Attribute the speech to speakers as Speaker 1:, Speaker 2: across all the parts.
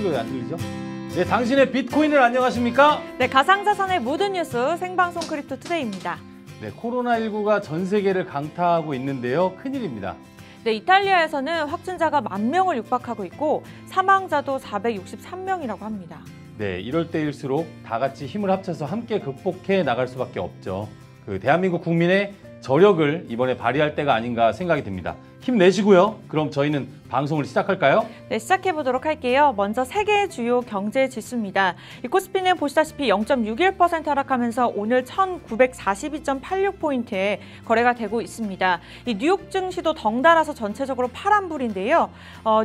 Speaker 1: 소리가 왜 안 들리죠? 네, 당신의 비트코인을 안녕하십니까?
Speaker 2: 네, 가상자산의 모든 뉴스 생방송 크립토 투데이입니다.
Speaker 1: 네, 코로나19가 전 세계를 강타하고 있는데요. 큰일입니다.
Speaker 2: 네, 이탈리아에서는 확진자가 10,000명을 육박하고 있고 사망자도 463명이라고 합니다.
Speaker 1: 네, 이럴 때일수록 다 같이 힘을 합쳐서 함께 극복해 나갈 수밖에 없죠. 대한민국 국민의 저력을 이번에 발휘할 때가 아닌가 생각이 듭니다. 힘내시고요. 그럼 저희는 방송을 시작할까요?
Speaker 2: 네, 시작해보도록 할게요. 먼저 세계 주요 경제 지수입니다. 이 코스피는 보시다시피 0.61% 하락하면서 오늘 1942.86포인트에 거래가 되고 있습니다. 이 뉴욕 증시도 덩달아서 전체적으로 파란불인데요.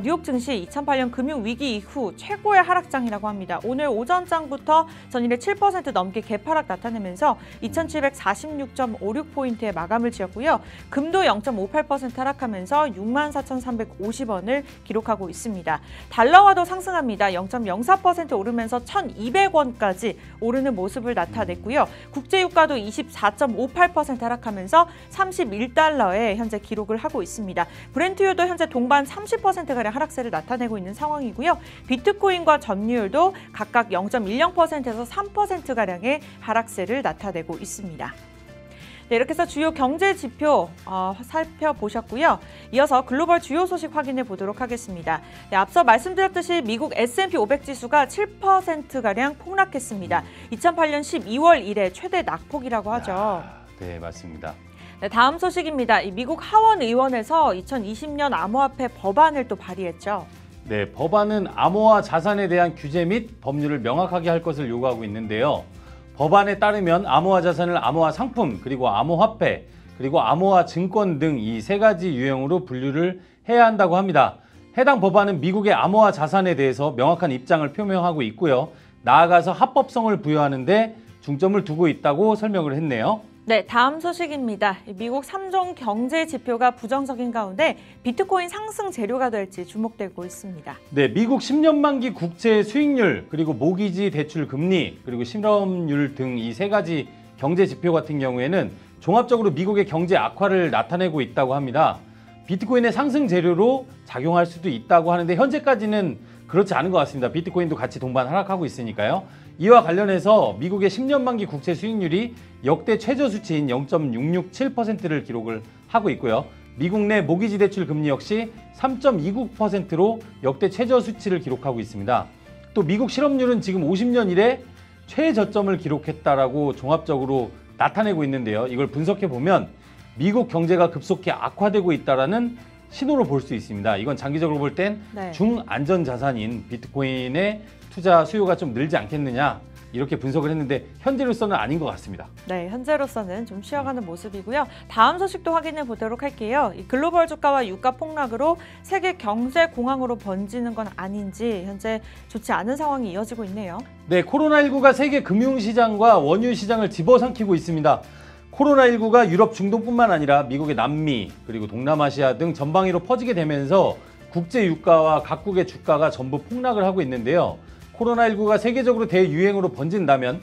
Speaker 2: 뉴욕 증시 2008년 금융위기 이후 최고의 하락장이라고 합니다. 오늘 오전장부터 전일에 7% 넘게 개파락 나타내면서 2746.56포인트에 마감을 지었고요. 금도 0.58% 하락하면서 64,350원을 기록하고 있습니다. 달러화도 상승합니다. 0.04% 오르면서 1,200원까지 오르는 모습을 나타냈고요. 국제유가도 24.58% 하락하면서 31달러에 현재 기록을 하고 있습니다. 브렌트유도 현재 동반 30%가량 하락세를 나타내고 있는 상황이고요. 비트코인과 점유율도 각각 0.10%에서 3%가량의 하락세를 나타내고 있습니다. 네, 이렇게 해서 주요 경제 지표 살펴보셨고요. 이어서 글로벌 주요 소식 확인해 보도록 하겠습니다. 네, 앞서 말씀드렸듯이 미국 S&P 500 지수가 7%가량 폭락했습니다. 2008년 12월 이래 최대 낙폭이라고 하죠.
Speaker 1: 네, 맞습니다.
Speaker 2: 네, 다음 소식입니다. 미국 하원 의원에서 2020년 암호화폐 법안을 또 발의했죠.
Speaker 1: 네, 법안은 암호화 자산에 대한 규제 및 법률을 명확하게 할 것을 요구하고 있는데요. 법안에 따르면 암호화 자산을 암호화 상품, 그리고 암호화폐, 그리고 암호화 증권 등 이 세 가지 유형으로 분류를 해야 한다고 합니다. 해당 법안은 미국의 암호화 자산에 대해서 명확한 입장을 표명하고 있고요. 나아가서 합법성을 부여하는 데 중점을 두고 있다고 설명을 했네요.
Speaker 2: 네, 다음 소식입니다. 미국 3종 경제 지표가 부정적인 가운데 비트코인 상승 재료가 될지 주목되고 있습니다.
Speaker 1: 네, 미국 10년 만기 국채 수익률, 그리고 모기지 대출 금리, 그리고 실업률 등 이 세 가지 경제 지표 같은 경우에는 종합적으로 미국의 경제 악화를 나타내고 있다고 합니다. 비트코인의 상승 재료로 작용할 수도 있다고 하는데 현재까지는 그렇지 않은 것 같습니다. 비트코인도 같이 동반 하락하고 있으니까요. 이와 관련해서 미국의 10년 만기 국채 수익률이 역대 최저 수치인 0.667%를 기록을 하고 있고요. 미국 내 모기지 대출 금리 역시 3.29%로 역대 최저 수치를 기록하고 있습니다. 또 미국 실업률은 지금 50년 이래 최저점을 기록했다라고 종합적으로 나타내고 있는데요. 이걸 분석해 보면 미국 경제가 급속히 악화되고 있다라는 신호로 볼 수 있습니다. 이건 장기적으로 볼 땐 중안전 자산인 비트코인의 투자 수요가 좀 늘지 않겠느냐 이렇게 분석을 했는데 현재로서는 아닌 것 같습니다.
Speaker 2: 네, 현재로서는 좀 쉬어가는 모습이고요. 다음 소식도 확인해 보도록 할게요. 이 글로벌 주가와 유가 폭락으로 세계 경제 공황으로 번지는 건 아닌지 현재 좋지 않은 상황이 이어지고 있네요.
Speaker 1: 네, 코로나19가 세계 금융시장과 원유 시장을 집어삼키고 있습니다. 코로나19가 유럽 중동뿐만 아니라 미국의 남미 그리고 동남아시아 등 전방위로 퍼지게 되면서 국제 유가와 각국의 주가가 전부 폭락을 하고 있는데요. 코로나19가 세계적으로 대유행으로 번진다면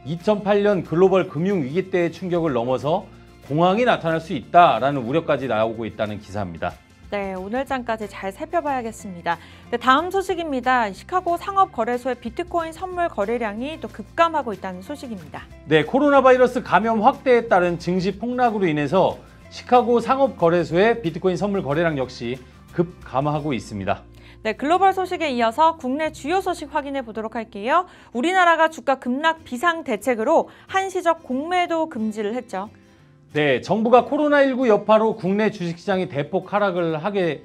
Speaker 1: 2008년 글로벌 금융위기 때의 충격을 넘어서 공황이 나타날 수 있다라는 우려까지 나오고 있다는 기사입니다.
Speaker 2: 네, 오늘장까지 잘 살펴봐야겠습니다. 네, 다음 소식입니다. 시카고 상업거래소의 비트코인 선물 거래량이 또 급감하고 있다는 소식입니다.
Speaker 1: 네, 코로나 바이러스 감염 확대에 따른 증시 폭락으로 인해서 시카고 상업거래소의 비트코인 선물 거래량 역시 급감하고 있습니다.
Speaker 2: 네, 글로벌 소식에 이어서 국내 주요 소식 확인해 보도록 할게요. 우리나라가 주가 급락 비상 대책으로 한시적 공매도 금지를 했죠.
Speaker 1: 네, 정부가 코로나19 여파로 국내 주식시장이 대폭 하락을 하게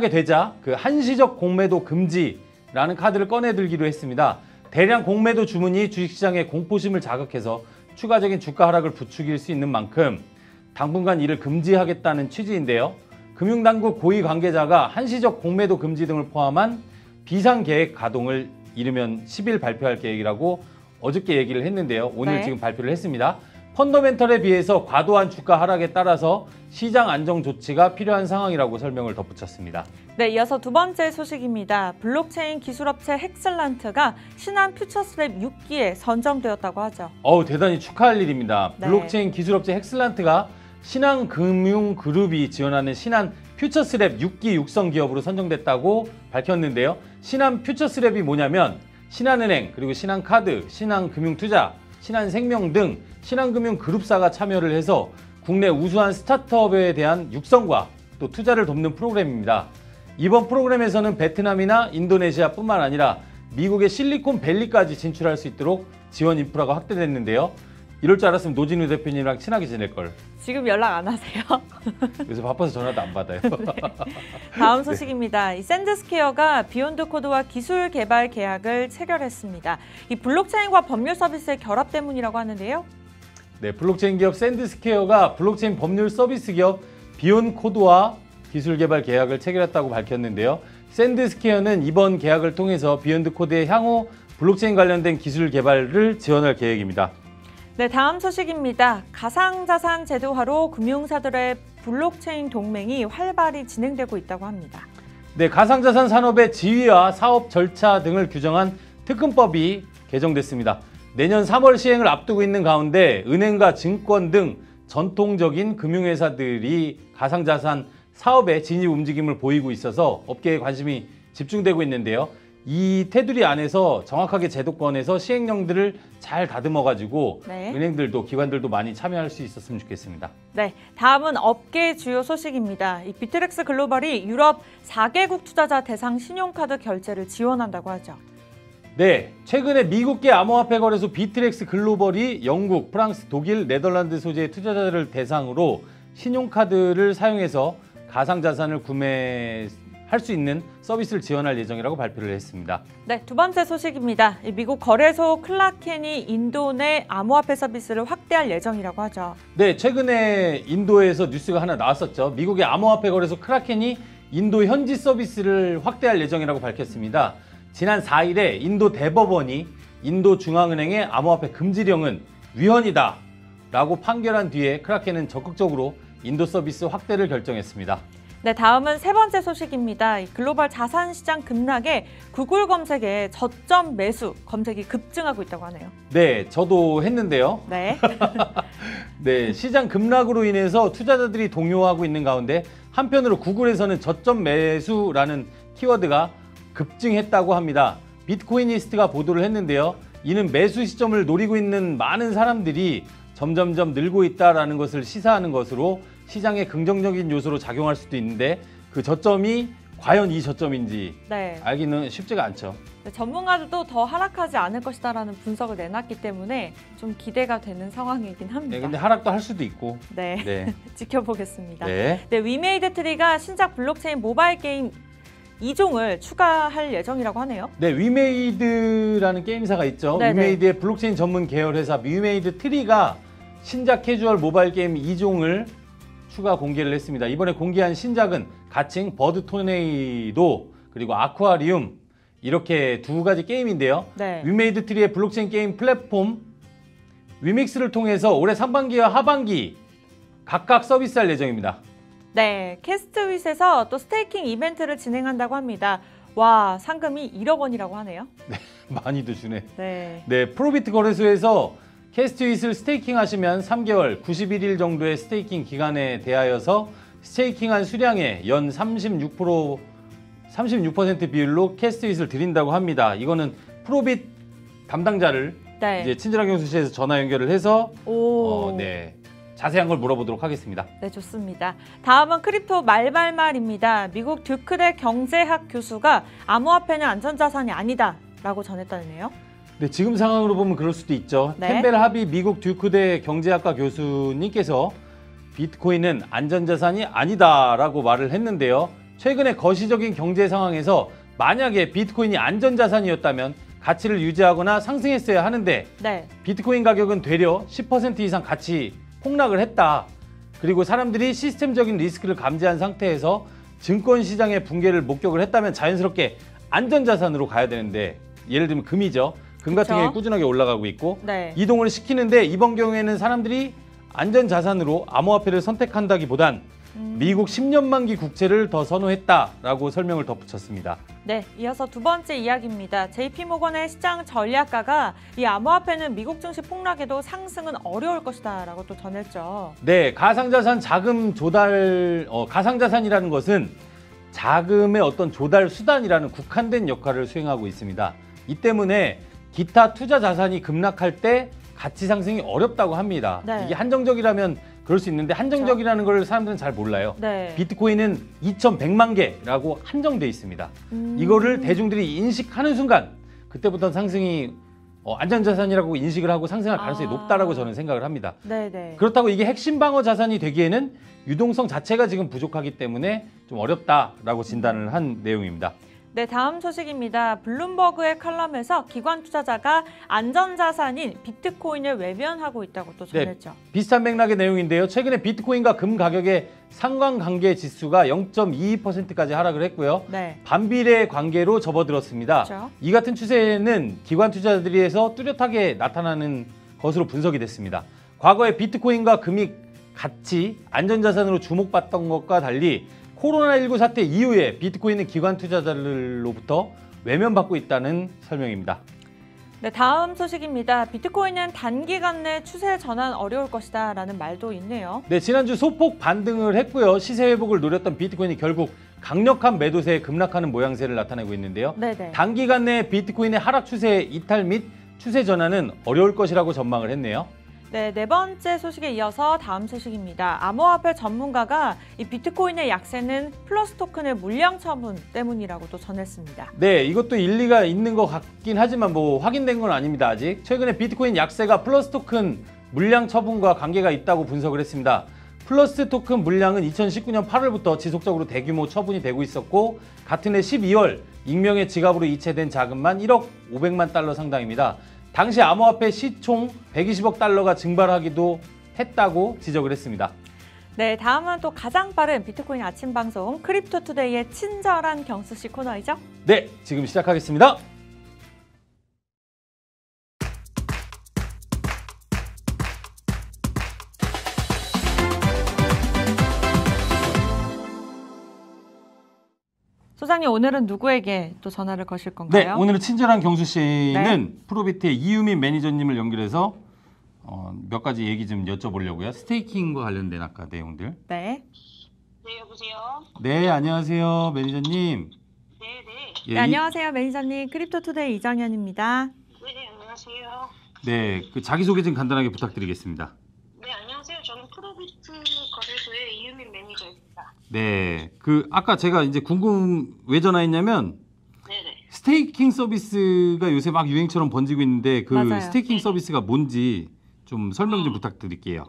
Speaker 1: 되자 그 한시적 공매도 금지라는 카드를 꺼내들기로 했습니다. 대량 공매도 주문이 주식시장의 공포심을 자극해서 추가적인 주가 하락을 부추길 수 있는 만큼 당분간 이를 금지하겠다는 취지인데요. 금융당국 고위 관계자가 한시적 공매도 금지 등을 포함한 비상계획 가동을 이르면 10일 발표할 계획이라고 어저께 얘기를 했는데요. 오늘 지금 발표를 했습니다. 펀더멘털에 비해서 과도한 주가 하락에 따라서 시장 안정 조치가 필요한 상황이라고 설명을 덧붙였습니다.
Speaker 2: 네, 이어서 두 번째 소식입니다. 블록체인 기술업체 헥슬란트가 신한 퓨처스랩 6기에 선정되었다고 하죠.
Speaker 1: 대단히 축하할 일입니다. 블록체인 기술업체 헥슬란트가 신한금융그룹이 지원하는 신한 퓨처스랩 6기 육성 기업으로 선정됐다고 밝혔는데요. 신한 퓨처스랩이 뭐냐면 신한은행, 그리고 신한카드, 신한금융투자, 신한생명 등 신한금융그룹사가 참여를 해서 국내 우수한 스타트업에 대한 육성과 또 투자를 돕는 프로그램입니다. 이번 프로그램에서는 베트남이나 인도네시아뿐만 아니라 미국의 실리콘밸리까지 진출할 수 있도록 지원 인프라가 확대됐는데요. 이럴 줄 알았으면 노진우 대표님이랑 친하게 지낼 걸.
Speaker 2: 지금 연락 안 하세요?
Speaker 1: 그래서 바빠서 전화도 안 받아요.
Speaker 2: 다음 소식입니다. 이 샌드스퀘어가 비욘드 코드와 기술 개발 계약을 체결했습니다. 이 블록체인과 법률 서비스의 결합 때문이라고 하는데요.
Speaker 1: 네, 블록체인 기업 샌드스퀘어가 블록체인 법률 서비스 기업 비욘드 코드와 기술 개발 계약을 체결했다고 밝혔는데요. 샌드스퀘어는 이번 계약을 통해서 비욘드 코드의 향후 블록체인 관련된 기술 개발을 지원할 계획입니다.
Speaker 2: 네, 다음 소식입니다. 가상자산 제도화로 금융사들의 블록체인 동맹이 활발히 진행되고 있다고 합니다.
Speaker 1: 네, 가상자산 산업의 지위와 사업 절차 등을 규정한 특근법이 개정됐습니다. 내년 3월 시행을 앞두고 있는 가운데 은행과 증권 등 전통적인 금융회사들이 가상자산 사업에 진입 움직임을 보이고 있어서 업계에 관심이 집중되고 있는데요. 이 테두리 안에서 정확하게 제도권에서 시행령들을 잘 다듬어가지고
Speaker 2: 네.
Speaker 1: 은행들도 기관들도 많이 참여할 수 있었으면 좋겠습니다.
Speaker 2: 네, 다음은 업계 주요 소식입니다. 이 비트렉스 글로벌이 유럽 4개국 투자자 대상 신용카드 결제를 지원한다고 하죠.
Speaker 1: 네, 최근에 미국계 암호화폐 거래소 비트렉스 글로벌이 영국, 프랑스, 독일, 네덜란드 소재의 투자자들을 대상으로 신용카드를 사용해서 가상자산을 구매할 수 있는 서비스를 지원할 예정이라고 발표를 했습니다.
Speaker 2: 네, 두 번째 소식입니다. 이 미국 거래소 클라켄이 인도 내 암호화폐 서비스를 확대할 예정이라고 하죠.
Speaker 1: 네, 최근에 인도에서 뉴스가 하나 나왔었죠. 미국의 암호화폐 거래소 크라켄이 인도 현지 서비스를 확대할 예정이라고 밝혔습니다. 지난 4일에 인도 대법원이 인도 중앙은행의 암호화폐 금지령은 위헌이다 라고 판결한 뒤에 크라켄은 적극적으로 인도 서비스 확대를 결정했습니다.
Speaker 2: 네, 다음은 세 번째 소식입니다. 이 글로벌 자산 시장 급락에 구글 검색에 저점 매수 검색이 급증하고 있다고 하네요.
Speaker 1: 네, 저도 했는데요.
Speaker 2: 네.
Speaker 1: 네, 시장 급락으로 인해서 투자자들이 동요하고 있는 가운데 한편으로 구글에서는 저점 매수라는 키워드가 급증했다고 합니다. 비트코이니스트가 보도를 했는데요. 이는 매수 시점을 노리고 있는 많은 사람들이 점점점 늘고 있다는 것을 시사하는 것으로 시장의 긍정적인 요소로 작용할 수도 있는데 그 저점이 과연 이 저점인지
Speaker 2: 네.
Speaker 1: 알기는 쉽지가 않죠.
Speaker 2: 네, 전문가들도 더 하락하지 않을 것이다라는 분석을 내놨기 때문에 좀 기대가 되는 상황이긴 합니다.
Speaker 1: 네, 근데 하락도 할 수도 있고.
Speaker 2: 네,
Speaker 1: 네.
Speaker 2: 지켜보겠습니다.
Speaker 1: 네.
Speaker 2: 네, 위메이드 트리가 신작 블록체인 모바일 게임 2종을 추가할 예정이라고 하네요.
Speaker 1: 네, 위메이드라는 게임사가 있죠.
Speaker 2: 네네.
Speaker 1: 위메이드의 블록체인 전문 계열 회사 위메이드 트리가 신작 캐주얼 모바일 게임 2종을 추가 공개를 했습니다. 이번에 공개한 신작은 가칭, 버드 토네이도, 그리고 아쿠아리움 이렇게 두 가지 게임인데요.
Speaker 2: 네.
Speaker 1: 위메이드 트리의 블록체인 게임 플랫폼 위믹스를 통해서 올해 상반기와 하반기 각각 서비스할 예정입니다.
Speaker 2: 네, 캐스트윗에서 또 스테이킹 이벤트를 진행한다고 합니다. 와, 상금이 1억 원이라고 하네요.
Speaker 1: 많이도 주네.
Speaker 2: 네.
Speaker 1: 네, 프로비트 거래소에서 캐스트윗을 스테이킹 하시면 3개월 91일 정도의 스테이킹 기간에 대하여서 스테이킹한 수량의 연 36% 비율로 캐스트윗을 드린다고 합니다. 이거는 프로빗 담당자를
Speaker 2: 네.
Speaker 1: 이제 친절한 경수실에서 전화 연결을 해서
Speaker 2: 오.
Speaker 1: 네, 자세한 걸 물어보도록 하겠습니다.
Speaker 2: 네, 좋습니다. 다음은 크립토 말말말입니다. 미국 듀크대 경제학 교수가 암호화폐는 안전자산이 아니다라고 전했다네요.
Speaker 1: 네, 지금 상황으로 보면 그럴 수도 있죠.
Speaker 2: 네.
Speaker 1: 캠벨 하비 미국 듀크대 경제학과 교수님께서 비트코인은 안전자산이 아니다라고 말을 했는데요. 최근에 거시적인 경제 상황에서 만약에 비트코인이 안전자산이었다면 가치를 유지하거나 상승했어야 하는데
Speaker 2: 네.
Speaker 1: 비트코인 가격은 되려 10% 이상 가치 폭락을 했다. 그리고 사람들이 시스템적인 리스크를 감지한 상태에서 증권 시장의 붕괴를 목격을 했다면 자연스럽게 안전자산으로 가야 되는데 예를 들면 금이죠. 금 같은
Speaker 2: 그쵸?
Speaker 1: 경우에 꾸준하게 올라가고 있고
Speaker 2: 네.
Speaker 1: 이동을 시키는데 이번 경우에는 사람들이 안전자산으로 암호화폐를 선택한다기보단 미국 10년 만기 국채를 더 선호했다라고 설명을 덧붙였습니다.
Speaker 2: 네, 이어서 두 번째 이야기입니다. JP모건의 시장 전략가가 이 암호화폐는 미국 증시 폭락에도 상승은 어려울 것이다라고 또 전했죠.
Speaker 1: 네, 가상자산 자금 조달, 가상자산이라는 것은 자금의 어떤 조달 수단이라는 국한된 역할을 수행하고 있습니다. 이 때문에 기타 투자 자산이 급락할 때 가치 상승이 어렵다고 합니다.
Speaker 2: 네.
Speaker 1: 이게 한정적이라면 그럴 수 있는데 한정적이라는 걸 사람들은 잘 몰라요.
Speaker 2: 네.
Speaker 1: 비트코인은 2,100만 개라고 한정돼 있습니다. 이거를 대중들이 인식하는 순간 그때부터 상승이 안전자산이라고 인식을 하고 상승할 가능성이 높다라고 저는 생각을 합니다.
Speaker 2: 네네.
Speaker 1: 그렇다고 이게 핵심 방어 자산이 되기에는 유동성 자체가 지금 부족하기 때문에 좀 어렵다라고 진단을 한 내용입니다.
Speaker 2: 네, 다음 소식입니다. 블룸버그의 칼럼에서 기관 투자자가 안전자산인 비트코인을 외면하고 있다고 또 전했죠.
Speaker 1: 비슷한 맥락의 내용인데요. 최근에 비트코인과 금 가격의 상관관계 지수가 0.22%까지 하락을 했고요.
Speaker 2: 네.
Speaker 1: 반비례 관계로 접어들었습니다.
Speaker 2: 그렇죠.
Speaker 1: 이 같은 추세는 기관 투자자들에서 뚜렷하게 나타나는 것으로 분석이 됐습니다. 과거에 비트코인과 금이 같이 안전자산으로 주목받던 것과 달리 코로나19 사태 이후에 비트코인은 기관 투자자들로부터 외면받고 있다는 설명입니다.
Speaker 2: 네, 다음 소식입니다. 비트코인은 단기간 내 추세 전환 어려울 것이다 라는 말도 있네요.
Speaker 1: 네, 지난주 소폭 반등을 했고요. 시세 회복을 노렸던 비트코인이 결국 강력한 매도세에 급락하는 모양새를 나타내고 있는데요.
Speaker 2: 네네.
Speaker 1: 단기간 내 비트코인의 하락 추세 이탈 및 추세 전환은 어려울 것이라고 전망을 했네요.
Speaker 2: 네, 네 번째 소식에 이어서 다음 소식입니다. 암호화폐 전문가가 이 비트코인의 약세는 플러스 토큰의 물량 처분 때문이라고 또 전했습니다.
Speaker 1: 네, 이것도 일리가 있는 것 같긴 하지만 뭐 확인된 건 아닙니다, 아직. 최근에 비트코인 약세가 플러스 토큰 물량 처분과 관계가 있다고 분석을 했습니다. 플러스 토큰 물량은 2019년 8월부터 지속적으로 대규모 처분이 되고 있었고 같은 해 12월 익명의 지갑으로 이체된 자금만 1억 500만 달러 상당입니다. 당시 암호화폐 시총 120억 달러가 증발하기도 했다고 지적을 했습니다.
Speaker 2: 네, 다음은 또 가장 빠른 비트코인 아침 방송 크립토 투데이의 친절한 경수 씨 코너이죠?
Speaker 1: 네, 지금 시작하겠습니다.
Speaker 2: 소장님, 오늘은 누구에게 또 전화를 거실 건가요?
Speaker 1: 네, 오늘은 친절한 경수 씨는
Speaker 2: 네.
Speaker 1: 프로비트의 이유민 매니저님을 연결해서 몇 가지 얘기 좀 여쭤보려고요. 스테이킹과 관련된 아까 내용들.
Speaker 2: 네.
Speaker 3: 네, 여보세요?
Speaker 1: 네, 안녕하세요, 매니저님.
Speaker 3: 네네.
Speaker 1: 예,
Speaker 2: 네, 안녕하세요, 매니저님. 크립토 투데이 이정현입니다.
Speaker 3: 네, 안녕하세요.
Speaker 1: 네, 그 자기소개 좀 간단하게 부탁드리겠습니다.
Speaker 3: 네, 안녕하세요. 저는 프로비트 거래소의 이유민 매니저입니다.
Speaker 1: 네, 그 아까 제가 이제 왜 전화했냐면
Speaker 3: 네네.
Speaker 1: 스테이킹 서비스가 요새 막 유행처럼 번지고 있는데 그
Speaker 2: 맞아요.
Speaker 1: 스테이킹 서비스가 뭔지 좀 설명 좀 부탁드릴게요.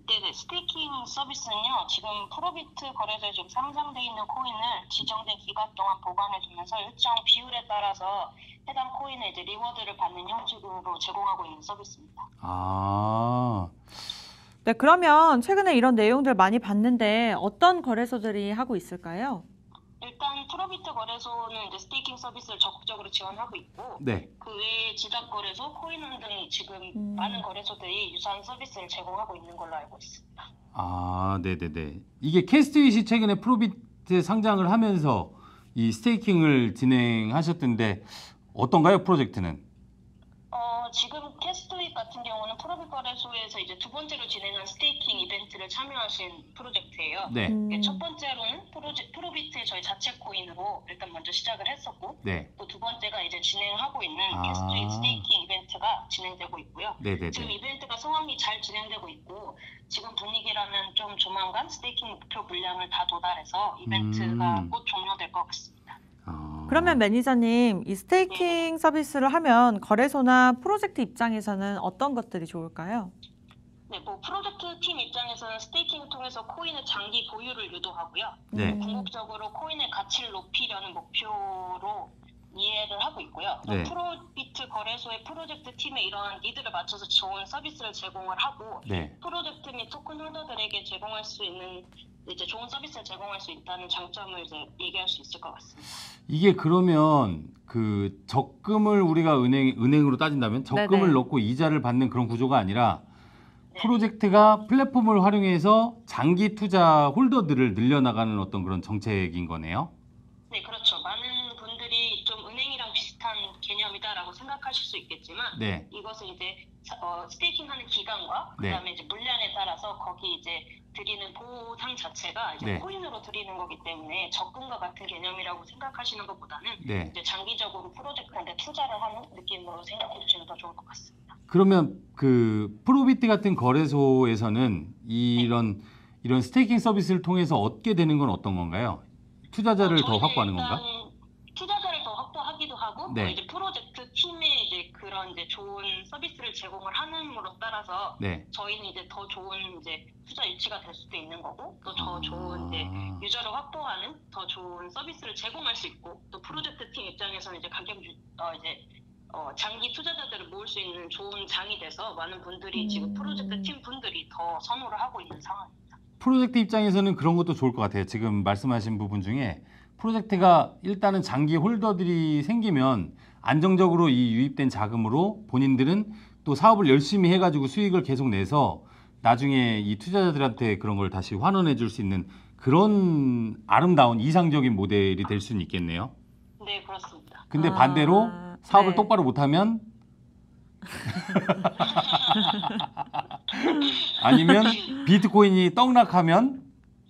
Speaker 3: 네네. 스테이킹 서비스는요, 지금 프로비트 거래소에 좀 상장돼 있는 코인을 지정된 기간 동안 보관해주면서 일정 비율에 따라서 해당 코인의 이제 리워드를 받는 형식으로 제공하고 있는 서비스입니다.
Speaker 1: 아,
Speaker 2: 네, 그러면 최근에 이런 내용들 많이 봤는데 어떤 거래소들이 하고 있을까요?
Speaker 3: 일단 프로비트 거래소는 이제 스테이킹 서비스를 적극적으로 지원하고 있고,
Speaker 1: 네.
Speaker 3: 그 외에 지답 거래소, 코인원 등 지금 많은 거래소들이 유사한 서비스를 제공하고 있는 걸로 알고 있습니다.
Speaker 1: 아, 네네네. 이게 캐스트윗이 최근에 프로비트에 상장을 하면서 이 스테이킹을 진행하셨던데 어떤가요, 프로젝트는?
Speaker 3: 지금 캐스트윗 같은 경우는 프로비트 거래소에서 이제 두 번째로 진행한 스테이킹 이벤트를 참여하신 프로젝트예요.
Speaker 1: 네.
Speaker 3: 첫 번째로는 프로비트의 저희 자체 코인으로 일단 먼저 시작을 했었고,
Speaker 1: 네.
Speaker 3: 또 두 번째가 이제 진행하고 있는
Speaker 1: 아.
Speaker 3: 캐스트윗 스테이킹 이벤트가 진행되고 있고요.
Speaker 1: 네네네.
Speaker 3: 지금 이벤트가 성황리 잘 진행되고 있고, 지금 분위기라면 좀 조만간 스테이킹 목표 물량을 다 도달해서 이벤트가 곧 종료될 것 같습니다.
Speaker 2: 그러면 매니저님, 이 스테이킹 서비스를 하면 거래소나 프로젝트 입장에서는 어떤 것들이 좋을까요?
Speaker 3: 네, 뭐 프로젝트 팀 입장에서는 스테이킹을 통해서 코인의 장기 보유를 유도하고요.
Speaker 1: 네.
Speaker 3: 궁극적으로 코인의 가치를 높이려는 목표로 이해를 하고 있고요. 또
Speaker 1: 네.
Speaker 3: 프로비트 거래소의 프로젝트 팀에 이러한 니드를 맞춰서 좋은 서비스를 제공을 하고,
Speaker 1: 네.
Speaker 3: 프로젝트 및 토큰 홀더들에게 제공할 수 있는 이제 좋은 서비스를 제공할 수 있다는 장점을 이제 얘기할 수 있을 것 같습니다.
Speaker 1: 이게 그러면 그 적금을 우리가 은행으로 따진다면 적금을
Speaker 2: 네네.
Speaker 1: 넣고 이자를 받는 그런 구조가 아니라
Speaker 3: 네.
Speaker 1: 프로젝트가 플랫폼을 활용해서 장기 투자 홀더들을 늘려나가는 어떤 그런 정책인 거네요.
Speaker 3: 네, 그렇죠. 많은 분들이 생각하실 수 있겠지만
Speaker 1: 네.
Speaker 3: 이것은 이제 스테이킹하는 기간과
Speaker 1: 네.
Speaker 3: 그다음에 이제 물량에 따라서 거기 이제 드리는 보상 자체가 이제
Speaker 1: 네.
Speaker 3: 코인으로 드리는 거기 때문에 적금과 같은 개념이라고 생각하시는 것보다는
Speaker 1: 네.
Speaker 3: 이제 장기적으로 프로젝트한테 투자를 하는 느낌으로 생각해 주시면 더 좋을 것 같습니다.
Speaker 1: 그러면 그 프로비트 같은 거래소에서는 이런 스테이킹 서비스를 통해서 얻게 되는 건 어떤 건가요? 투자자를 더
Speaker 3: 저희는
Speaker 1: 확보하는
Speaker 3: 일단
Speaker 1: 건가?
Speaker 3: 투자자를 더 확보하기도 하고
Speaker 1: 네.
Speaker 3: 이제 프로젝트 팀에 이제 그런 이제 좋은 서비스를 제공을 하는으로 따라서
Speaker 1: 네.
Speaker 3: 저희는 이제 더 좋은 이제 투자 유치가 될 수도 있는 거고 또 더 좋은 이제
Speaker 1: 아.
Speaker 3: 유저를 확보하는 더 좋은 서비스를 제공할 수 있고 또 프로젝트 팀 입장에서는 이제 장기 투자자들을 모을 수 있는 좋은 장이 돼서 많은 분들이 지금 프로젝트 팀 분들이 더 선호를 하고 있는 상황입니다.
Speaker 1: 프로젝트 입장에서는 그런 것도 좋을 것 같아요. 지금 말씀하신 부분 중에 프로젝트가 일단은 장기 홀더들이 생기면 안정적으로 이 유입된 자금으로 본인들은 또 사업을 열심히 해가지고 수익을 계속 내서 나중에 이 투자자들한테 그런 걸 다시 환원해 줄 수 있는 그런 아름다운 이상적인 모델이 될 수는 있겠네요.
Speaker 3: 네, 그렇습니다.
Speaker 1: 근데 반대로 사업을
Speaker 2: 네.
Speaker 1: 똑바로 못하면 아니면 비트코인이 떡락하면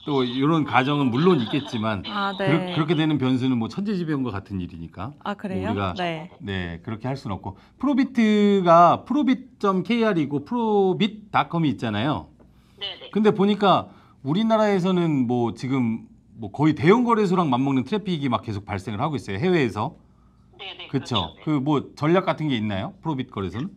Speaker 1: 또 이런 가정은 물론 있겠지만
Speaker 2: 네.
Speaker 1: 그렇게 되는 변수는 뭐 천재지변과 같은 일이니까
Speaker 2: 아, 그래요?
Speaker 1: 우리가
Speaker 2: 네.
Speaker 1: 그렇게 할 수는 없고 프로비트가 프로빗.kr이고 프로빗.com이 있잖아요.
Speaker 3: 네네.
Speaker 1: 근데 보니까 우리나라에서는 뭐 지금 뭐 거의 대형 거래소랑 맞먹는 트래픽이 막 계속 발생을 하고 있어요. 해외에서.
Speaker 3: 네네.
Speaker 1: 그렇죠.
Speaker 3: 네.
Speaker 1: 그 뭐 전략 같은 게 있나요? 프로빗 거래소는?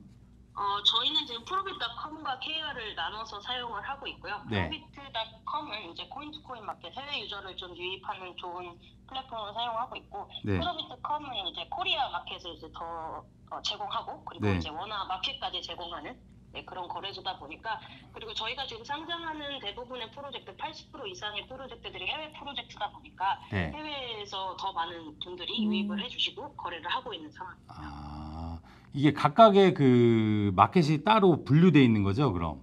Speaker 3: 저희는 지금 프로빗.com과 KR을 나눠서 사용을 하고 있고요.
Speaker 1: 네.
Speaker 3: 프로빗.com은 이제 코인투코인 마켓 해외 유저를 좀 유입하는 좋은 플랫폼으로 사용하고 있고
Speaker 1: 네.
Speaker 3: 프로빗.com은 이제 코리아 마켓을 이제 더 제공하고 그리고
Speaker 1: 네.
Speaker 3: 이제 원화 마켓까지 제공하는 그런 거래소다 보니까 그리고 저희가 지금 상장하는 대부분의 프로젝트 80% 이상의 프로젝트들이 해외 프로젝트다 보니까
Speaker 1: 네.
Speaker 3: 해외에서 더 많은 분들이 유입을 해주시고 거래를 하고 있는 상황입니다.
Speaker 1: 아, 이게 각각의 그 마켓이 따로 분류돼 있는 거죠, 그럼?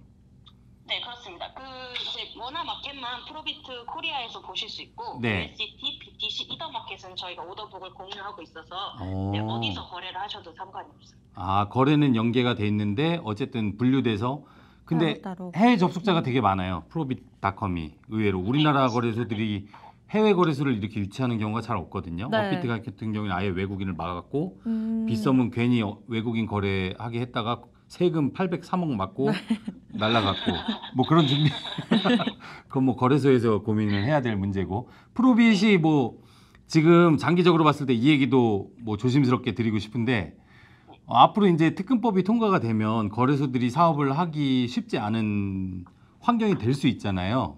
Speaker 3: 네, 그렇습니다. 이제 원화 마켓만 프로비트 코리아에서 보실 수 있고
Speaker 1: 네.
Speaker 3: USDT, BTC, 이더 마켓은 저희가 오더북을 공유하고 있어서
Speaker 1: 오.
Speaker 3: 어디서 거래를 하셔도 상관이 없어요.
Speaker 1: 아, 거래는 연계가 돼 있는데 어쨌든 분류돼서 근데
Speaker 2: 따로.
Speaker 1: 해외 접속자가 되게 많아요. 프로빗.com이 의외로 우리나라 거래소들이 해외 거래소를 이렇게 유치하는 경우가 잘 없거든요.
Speaker 2: 네.
Speaker 1: 업비트 같은 경우는 아예 외국인을 막았고 빗썸은 괜히 외국인 거래하게 했다가 세금 803억 맞고 날라갔고 뭐 그런 준비 그건 뭐 거래소에서 고민을 해야 될 문제고 프로빗이 뭐 지금 장기적으로 봤을 때 이 얘기도 뭐 조심스럽게 드리고 싶은데 앞으로 이제 특근법이 통과가 되면 거래소들이 사업을 하기 쉽지 않은 환경이 될 수 있잖아요.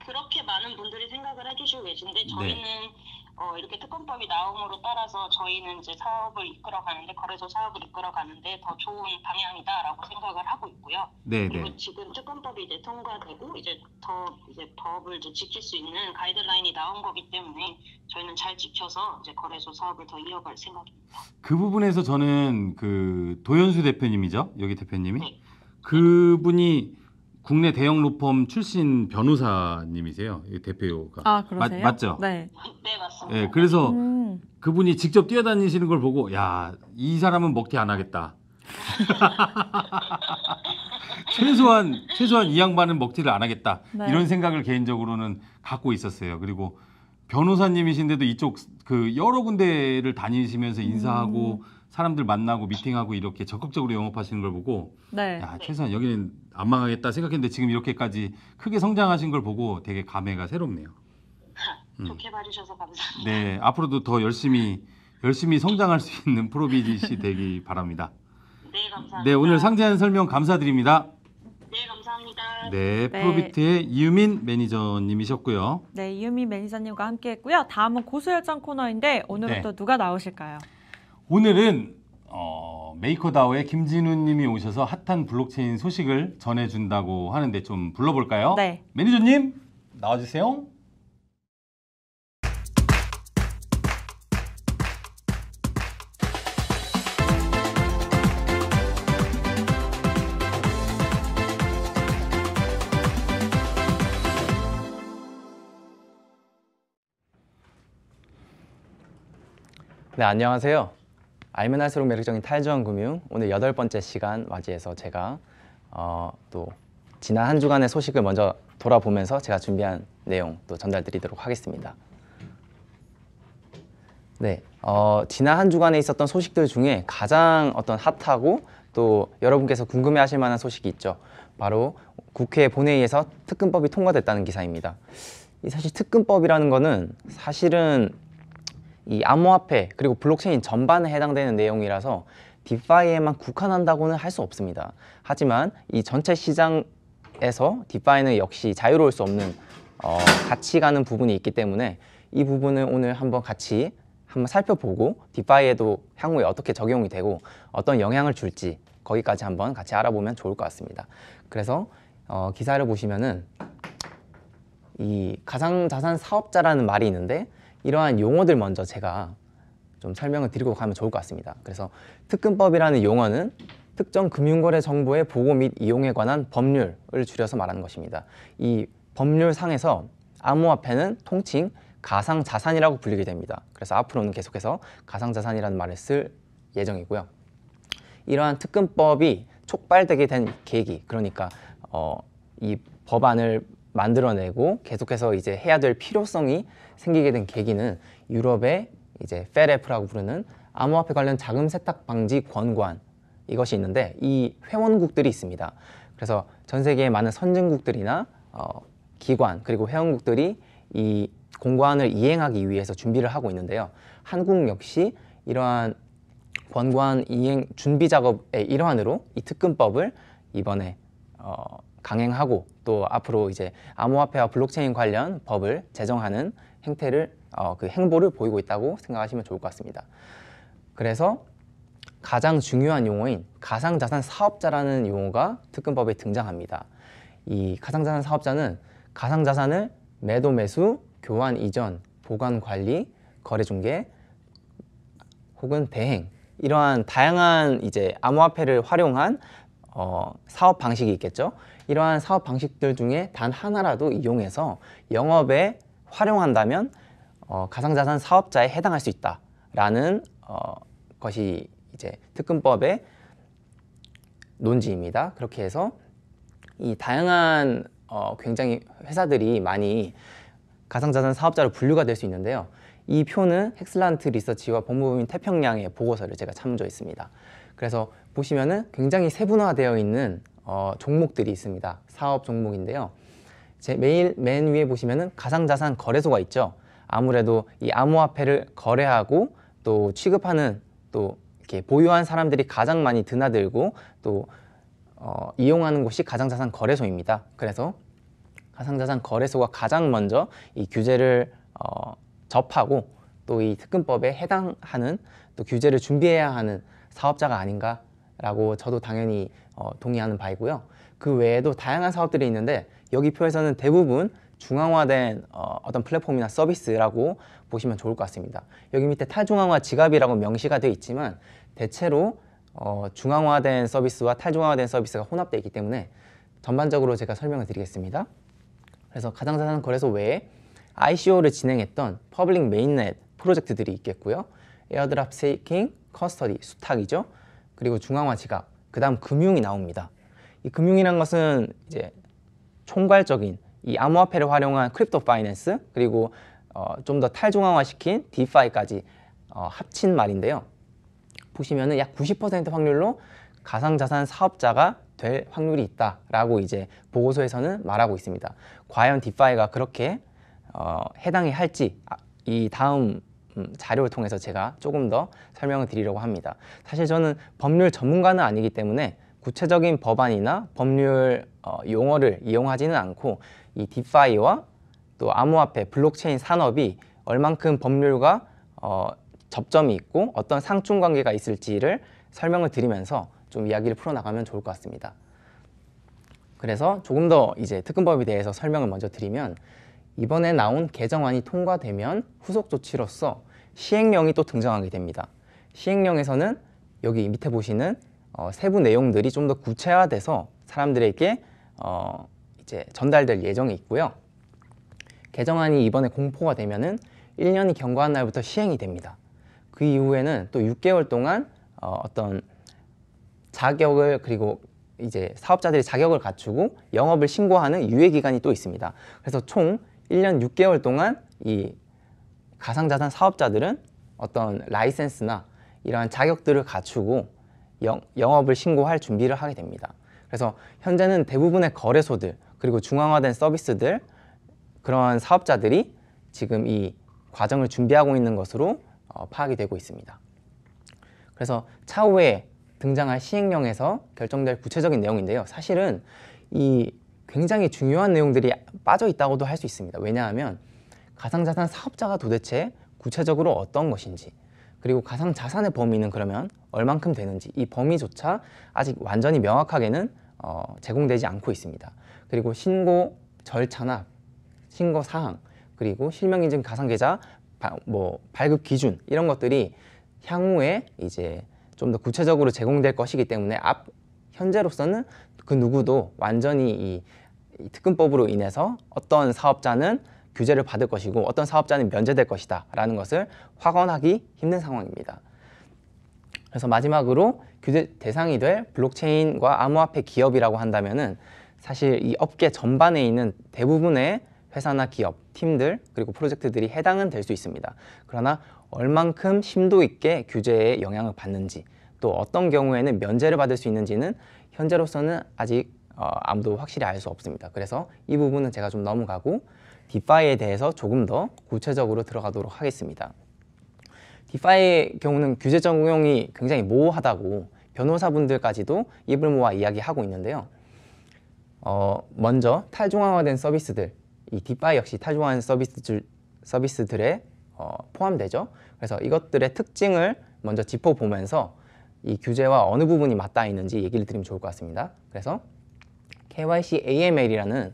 Speaker 3: 그렇게 많은 분들이 생각을 해주시고 계신데 저희는 이렇게 특검법이 나옴으로 따라서 저희는 이제 사업을 이끌어가는데 거래소 사업을 이끌어가는데 더 좋은 방향이다라고 생각을 하고 있고요.
Speaker 1: 네,
Speaker 3: 그리고
Speaker 1: 네.
Speaker 3: 지금 특검법이 이제 통과되고 이제 더 이제 법을 이제 지킬 수 있는 가이드라인이 나온 거기 때문에 저희는 잘 지켜서 이제 거래소 사업을 더 이어갈 생각입니다.
Speaker 1: 그 부분에서 저는 그 도연수 대표님이죠, 여기 대표님이
Speaker 3: 네.
Speaker 1: 그분이 국내 대형 로펌 출신 변호사님이세요, 이 대표가.
Speaker 2: 아, 그러세요?
Speaker 1: 맞죠?
Speaker 2: 네.
Speaker 3: 네, 맞습니다.
Speaker 1: 네, 그래서
Speaker 2: 음.
Speaker 1: 그분이 직접 뛰어다니시는 걸 보고 야, 이 사람은 먹튀 안 하겠다. 최소한 이 양반은 먹튀를 안 하겠다.
Speaker 2: 네.
Speaker 1: 이런 생각을 개인적으로는 갖고 있었어요. 그리고 변호사님이신데도 이쪽 그 여러 군데를 다니시면서 인사하고 사람들 만나고 미팅하고 이렇게 적극적으로 영업하시는 걸 보고
Speaker 2: 네.
Speaker 1: 야, 최소한 여기는 안 망하겠다 생각했는데 지금 이렇게까지 크게 성장하신 걸 보고 되게 감회가 새롭네요.
Speaker 3: 좋게 봐주셔서 감사합니다.
Speaker 1: 네, 앞으로도 더 열심히 성장할 수 있는 프로비짓이 되기 바랍니다.
Speaker 3: 네, 감사합니다.
Speaker 1: 네, 오늘 상세한 설명 감사드립니다.
Speaker 3: 네, 감사합니다.
Speaker 1: 네,
Speaker 2: 네.
Speaker 1: 프로비트의 이유민 매니저님이셨고요.
Speaker 2: 네, 이유미 매니저님과 함께했고요. 다음은 고수열전 코너인데 오늘은
Speaker 1: 네.
Speaker 2: 또 누가 나오실까요?
Speaker 1: 오늘은 메이커다오의 김진우님이 오셔서 핫한 블록체인 소식을 전해준다고 하는데 좀 불러볼까요?
Speaker 2: 네.
Speaker 1: 매니저님 나와주세요.
Speaker 4: 네, 안녕하세요. 알면 할수록 매력적인 탈주환금융 오늘 8번째 시간 맞이해서 제가 또 지난 한 주간의 소식을 먼저 돌아보면서 제가 준비한 내용 또 전달드리도록 하겠습니다. 네, 지난 한 주간에 있었던 소식들 중에 가장 핫하고 또 여러분께서 궁금해하실 만한 소식이 있죠. 바로 국회 본회의에서 특근법이 통과됐다는 기사입니다. 사실 특근법이라는 거는 사실은 이 암호화폐 그리고 블록체인 전반에 해당되는 내용이라서 디파이에만 국한한다고는 할 수 없습니다. 하지만 이 전체 시장에서 디파이는 역시 자유로울 수 없는 같이 가는 부분이 있기 때문에 이 부분을 오늘 한번 같이 살펴보고 디파이에도 향후에 어떻게 적용이 되고 어떤 영향을 줄지 거기까지 한번 같이 알아보면 좋을 것 같습니다. 그래서 기사를 보시면은 이 가상자산 사업자라는 말이 있는데 이러한 용어들 먼저 제가 좀 설명을 드리고 가면 좋을 것 같습니다. 그래서 특근법이라는 용어는 특정 금융거래 정보의 보고 및 이용에 관한 법률을 줄여서 말하는 것입니다. 이 법률상에서 암호화폐는 통칭 가상자산이라고 불리게 됩니다. 그래서 앞으로는 계속해서 가상자산이라는 말을 쓸 예정이고요. 이러한 특근법이 촉발되게 된 계기, 그러니까 이 법안을 만들어내고 계속해서 이제 해야 될 필요성이 생기게 된 계기는 유럽의 이제 FATF라고 부르는 암호화폐 관련 자금 세탁 방지 권고안 이것이 있는데 이 회원국들이 있습니다. 그래서 전 세계의 많은 선진국들이나 기관 그리고 회원국들이 이 권고안을 이행하기 위해서 준비를 하고 있는데요. 한국 역시 이러한 권고안 이행 준비 작업의 일환으로 이 특근법을 이번에 강행하고 또 앞으로 이제 암호화폐와 블록체인 관련 법을 제정하는 그 행보를 보이고 있다고 생각하시면 좋을 것 같습니다. 그래서 가장 중요한 용어인 가상자산 사업자라는 용어가 특근법에 등장합니다. 이 가상자산 사업자는 가상자산을 매도 매수, 교환 이전, 보관 관리, 거래 중개 혹은 대행 이러한 다양한 이제 암호화폐를 활용한 사업 방식이 있겠죠. 이러한 사업 방식들 중에 단 하나라도 이용해서 영업에 활용한다면 가상자산 사업자에 해당할 수 있다라는 것이 이제 특근법의 논지입니다. 그렇게 해서 이 다양한 굉장히 회사들이 많이 가상자산 사업자로 분류가 될 수 있는데요. 이 표는 헥슬란트 리서치와 법무부인 태평양의 보고서를 제가 참조했습니다. 그래서 보시면은 굉장히 세분화되어 있는 종목들이 있습니다. 사업 종목인데요. 맨 위에 보시면은 가상자산 거래소가 있죠. 아무래도 이 암호화폐를 거래하고 또 취급하는 또 이렇게 보유한 사람들이 가장 많이 드나들고 또 이용하는 곳이 가상자산 거래소입니다. 그래서 가상자산 거래소가 가장 먼저 이 규제를 접하고 또 이 특근법에 해당하는 또 규제를 준비해야 하는 사업자가 아닌가라고 저도 당연히 동의하는 바이고요. 그 외에도 다양한 사업들이 있는데 여기 표에서는 대부분 중앙화된 어떤 플랫폼이나 서비스라고 보시면 좋을 것 같습니다. 여기 밑에 탈중앙화 지갑이라고 명시가 되어 있지만 대체로 중앙화된 서비스와 탈중앙화된 서비스가 혼합되어 있기 때문에 전반적으로 제가 설명을 드리겠습니다. 그래서 가상자산 거래소 외에 ICO를 진행했던 퍼블릭 메인넷 프로젝트들이 있겠고요. 에어드랍 스테이킹, 커스터디, 수탁이죠. 그리고 중앙화 지갑, 그 다음 금융이 나옵니다. 이 금융이란 것은 이제 총괄적인 이 암호화폐를 활용한 크립토 파이낸스 그리고 좀 더 탈중앙화시킨 디파이까지 합친 말인데요. 보시면은 약 90% 확률로 가상자산 사업자가 될 확률이 있다라고 이제 보고서에서는 말하고 있습니다. 과연 디파이가 그렇게 해당이 할지 이 다음 자료를 통해서 제가 조금 더 설명을 드리려고 합니다. 사실 저는 법률 전문가는 아니기 때문에 구체적인 법안이나 법률 용어를 이용하지는 않고 이 디파이와 또 암호화폐, 블록체인 산업이 얼만큼 법률과 접점이 있고 어떤 상충관계가 있을지를 설명을 드리면서 좀 이야기를 풀어나가면 좋을 것 같습니다. 그래서 조금 더 이제 특근법에 대해서 설명을 먼저 드리면 이번에 나온 개정안이 통과되면 후속 조치로서 시행령이 또 등장하게 됩니다. 시행령에서는 여기 밑에 보시는 세부 내용들이 좀 더 구체화돼서 사람들에게 이제 전달될 예정이 있고요. 개정안이 이번에 공포가 되면은 1년이 경과한 날부터 시행이 됩니다. 그 이후에는 또 6개월 동안 어떤 자격을 그리고 이제 사업자들이 자격을 갖추고 영업을 신고하는 유예 기간이 또 있습니다. 그래서 총 1년 6개월 동안 이 가상자산 사업자들은 어떤 라이센스나 이러한 자격들을 갖추고 영업을 신고할 준비를 하게 됩니다. 그래서 현재는 대부분의 거래소들 그리고 중앙화된 서비스들 그런 사업자들이 지금 이 과정을 준비하고 있는 것으로 파악이 되고 있습니다. 그래서 차후에 등장할 시행령에서 결정될 구체적인 내용인데요. 사실은 이 굉장히 중요한 내용들이 빠져 있다고도 할 수 있습니다. 왜냐하면 가상자산 사업자가 도대체 구체적으로 어떤 것인지 그리고 가상자산의 범위는 그러면 얼만큼 되는지 이 범위조차 아직 완전히 명확하게는 제공되지 않고 있습니다. 그리고 신고 절차나 신고 사항 그리고 실명인증 가상계좌 발급 기준 이런 것들이 향후에 이제 좀 더 구체적으로 제공될 것이기 때문에 현재로서는 그 누구도 완전히 이 특근법으로 인해서 어떤 사업자는 규제를 받을 것이고 어떤 사업자는 면제될 것이다 라는 것을 확언하기 힘든 상황입니다. 그래서 마지막으로 규제 대상이 될 블록체인과 암호화폐 기업이라고 한다면은 사실 이 업계 전반에 있는 대부분의 회사나 기업, 팀들 그리고 프로젝트들이 해당은 될 수 있습니다. 그러나 얼만큼 심도 있게 규제에 영향을 받는지 또 어떤 경우에는 면제를 받을 수 있는지는 현재로서는 아직 아무도 확실히 알 수 없습니다. 그래서 이 부분은 제가 좀 넘어가고 디파이에 대해서 조금 더 구체적으로 들어가도록 하겠습니다. 디파이의 경우는 규제 적용이 굉장히 모호하다고 변호사분들까지도 입을 모아 이야기하고 있는데요. 먼저 탈중앙화된 서비스들, 이 디파이 역시 탈중앙화된 서비스들에 포함되죠. 그래서 이것들의 특징을 먼저 짚어보면서 이 규제와 어느 부분이 맞닿아 있는지 얘기를 드리면 좋을 것 같습니다. 그래서 KYC AML이라는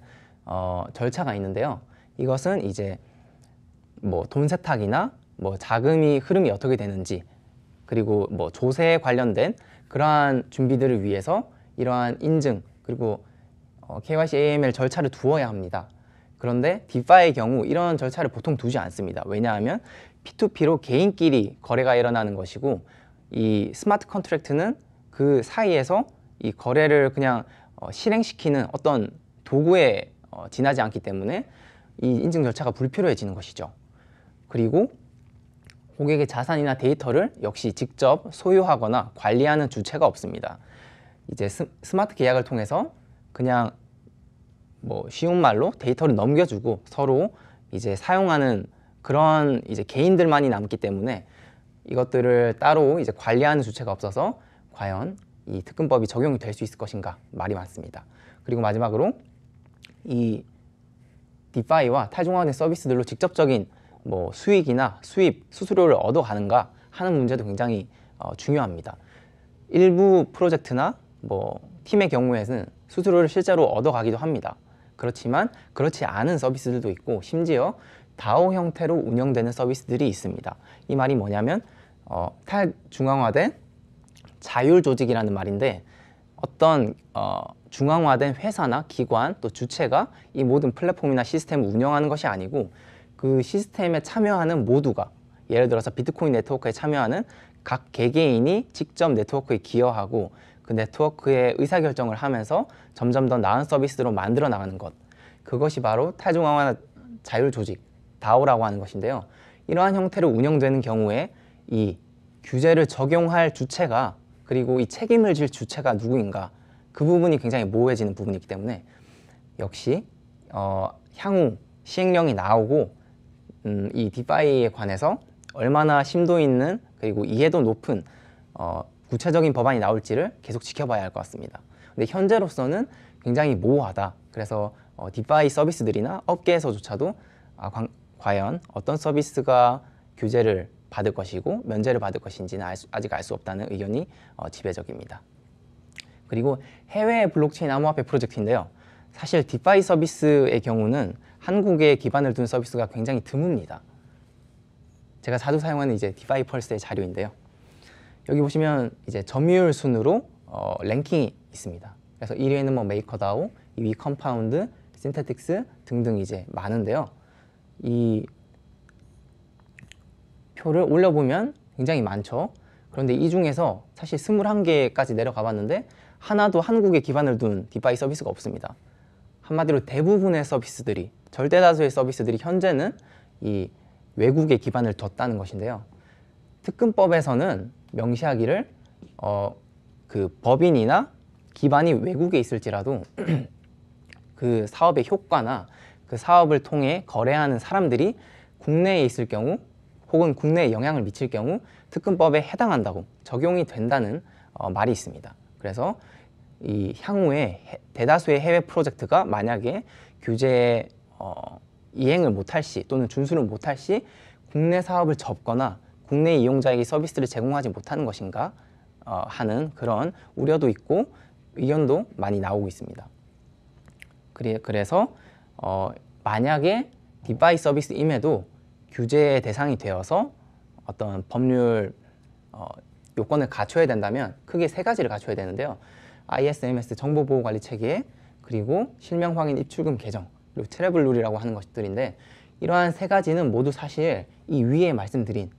Speaker 4: 절차가 있는데요. 이것은 이제 돈 세탁이나 자금이 흐름이 어떻게 되는지 그리고 조세에 관련된 그러한 준비들을 위해서 이러한 인증 그리고 KYC AML 절차를 두어야 합니다. 그런데 디파이의 경우 이런 절차를 보통 두지 않습니다. 왜냐하면 P2P로 개인끼리 거래가 일어나는 것이고 이 스마트 컨트랙트는 그 사이에서 이 거래를 그냥 실행시키는 어떤 도구에 지나지 않기 때문에 이 인증 절차가 불필요해지는 것이죠. 그리고 고객의 자산이나 데이터를 역시 직접 소유하거나 관리하는 주체가 없습니다. 이제 스마트 계약을 통해서 그냥 쉬운 말로 데이터를 넘겨주고 서로 이제 사용하는 그런 이제 개인들만이 남기 때문에 이것들을 따로 이제 관리하는 주체가 없어서 과연 이 특근법이 적용이 될 수 있을 것인가 말이 많습니다. 그리고 마지막으로 이 디파이와 탈중앙화된 서비스들로 직접적인 수익이나 수입, 수수료를 얻어가는가 하는 문제도 굉장히 중요합니다. 일부 프로젝트나 팀의 경우에는 수수료를 실제로 얻어가기도 합니다. 그렇지만 그렇지 않은 서비스들도 있고 심지어 다오 형태로 운영되는 서비스들이 있습니다. 이 말이 뭐냐면 탈중앙화된 자율조직이라는 말인데 어떤 중앙화된 회사나 기관 또 주체가 이 모든 플랫폼이나 시스템을 운영하는 것이 아니고 그 시스템에 참여하는 모두가 예를 들어서 비트코인 네트워크에 참여하는 각 개개인이 직접 네트워크에 기여하고 그 네트워크의 의사결정을 하면서 점점 더 나은 서비스로 만들어 나가는 것 그것이 바로 탈중앙화 자율조직 DAO라고 하는 것인데요. 이러한 형태로 운영되는 경우에 이 규제를 적용할 주체가 그리고 이 책임을 질 주체가 누구인가 그 부분이 굉장히 모호해지는 부분이기 때문에 역시 향후 시행령이 나오고 이 디파이에 관해서 얼마나 심도 있는 그리고 이해도 높은 구체적인 법안이 나올지를 계속 지켜봐야 할 것 같습니다. 근데 현재로서는 굉장히 모호하다. 그래서 디파이 서비스들이나 업계에서조차도 과연 어떤 서비스가 규제를 받을 것이고 면제를 받을 것인지는 아직 알 수 없다는 의견이 지배적입니다. 그리고 해외 블록체인 암호화폐 프로젝트인데요. 사실 디파이 서비스의 경우는 한국에 기반을 둔 서비스가 굉장히 드뭅니다. 제가 자주 사용하는 이제 디파이 펄스의 자료인데요. 여기 보시면 이제 점유율 순으로 랭킹이 있습니다. 그래서 1위에는 메이커다오, 2위 컴파운드, 신테틱스 등등 이제 많은데요. 이 표를 올려보면 굉장히 많죠. 그런데 이 중에서 사실 21개까지 내려가 봤는데 하나도 한국에 기반을 둔 디파이 서비스가 없습니다. 한마디로 대부분의 서비스들이, 절대 다수의 서비스들이 현재는 이 외국에 기반을 뒀다는 것인데요. 특근법에서는 명시하기를 그 법인이나 기반이 외국에 있을지라도 그 사업의 효과나 그 사업을 통해 거래하는 사람들이 국내에 있을 경우 혹은 국내에 영향을 미칠 경우 특근법에 해당한다고 적용이 된다는 말이 있습니다. 그래서 이 향후에 대다수의 해외 프로젝트가 만약에 규제에 이행을 못할 시 또는 준수를 못할 시 국내 사업을 접거나 국내 이용자에게 서비스를 제공하지 못하는 것인가 하는 그런 우려도 있고 의견도 많이 나오고 있습니다. 그래서 만약에 디파이 서비스임에도 규제의 대상이 되어서 어떤 법률 요건을 갖춰야 된다면 크게 세 가지를 갖춰야 되는데요. ISMS 정보보호관리 체계, 그리고 실명 확인 입출금 계정, 그리고 트래블 룰이라고 하는 것들인데 이러한 세 가지는 모두 사실 이 위에 말씀드린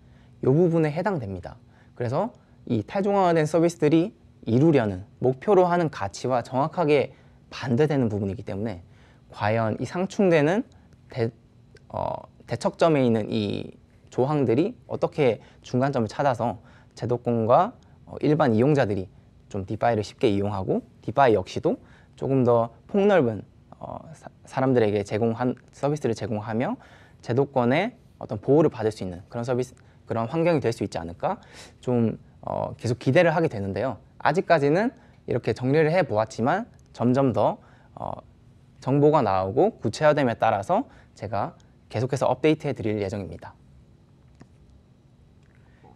Speaker 4: 이 부분에 해당됩니다. 그래서 이 탈중앙화된 서비스들이 이루려는 목표로 하는 가치와 정확하게 반대되는 부분이기 때문에 과연 이 상충되는 대척점에 있는 이 조항들이 어떻게 중간점을 찾아서 제도권과 일반 이용자들이 좀 디파이를 쉽게 이용하고 디파이 역시도 조금 더 폭넓은 사람들에게 서비스를 제공하며 제도권의 어떤 보호를 받을 수 있는 그런 환경이 될 수 있지 않을까 좀 계속 기대를 하게 되는데요. 아직까지는 이렇게 정리를 해 보았지만 점점 더 정보가 나오고 구체화됨에 따라서 제가 계속해서 업데이트해 드릴 예정입니다.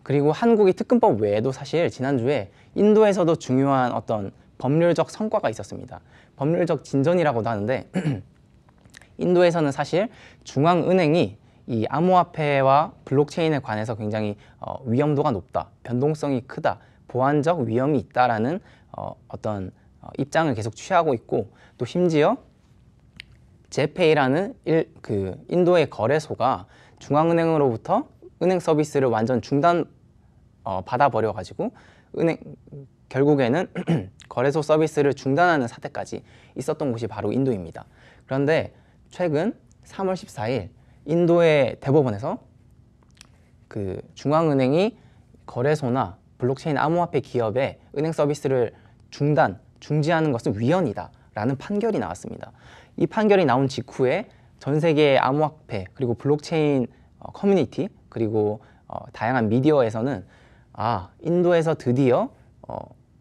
Speaker 4: 그리고 한국이 특근법 외에도 사실 지난주에 인도에서도 중요한 어떤 법률적 성과가 있었습니다. 법률적 진전이라고도 하는데 인도에서는 사실 중앙은행이 이 암호화폐와 블록체인에 관해서 굉장히 위험도가 높다, 변동성이 크다, 보안적 위험이 있다라는 어떤 입장을 계속 취하고 있고 또 심지어 제페이라는 인도의 거래소가 중앙은행으로부터 은행 서비스를 완전 받아버려가지고 결국에는 거래소 서비스를 중단하는 사태까지 있었던 곳이 바로 인도입니다. 그런데 최근 3월 14일 인도의 대법원에서 그 중앙은행이 거래소나 블록체인 암호화폐 기업의 은행 서비스를 중지하는 것은 위헌이다 라는 판결이 나왔습니다. 이 판결이 나온 직후에 전 세계의 암호화폐 그리고 블록체인 커뮤니티 그리고 다양한 미디어에서는 인도에서 드디어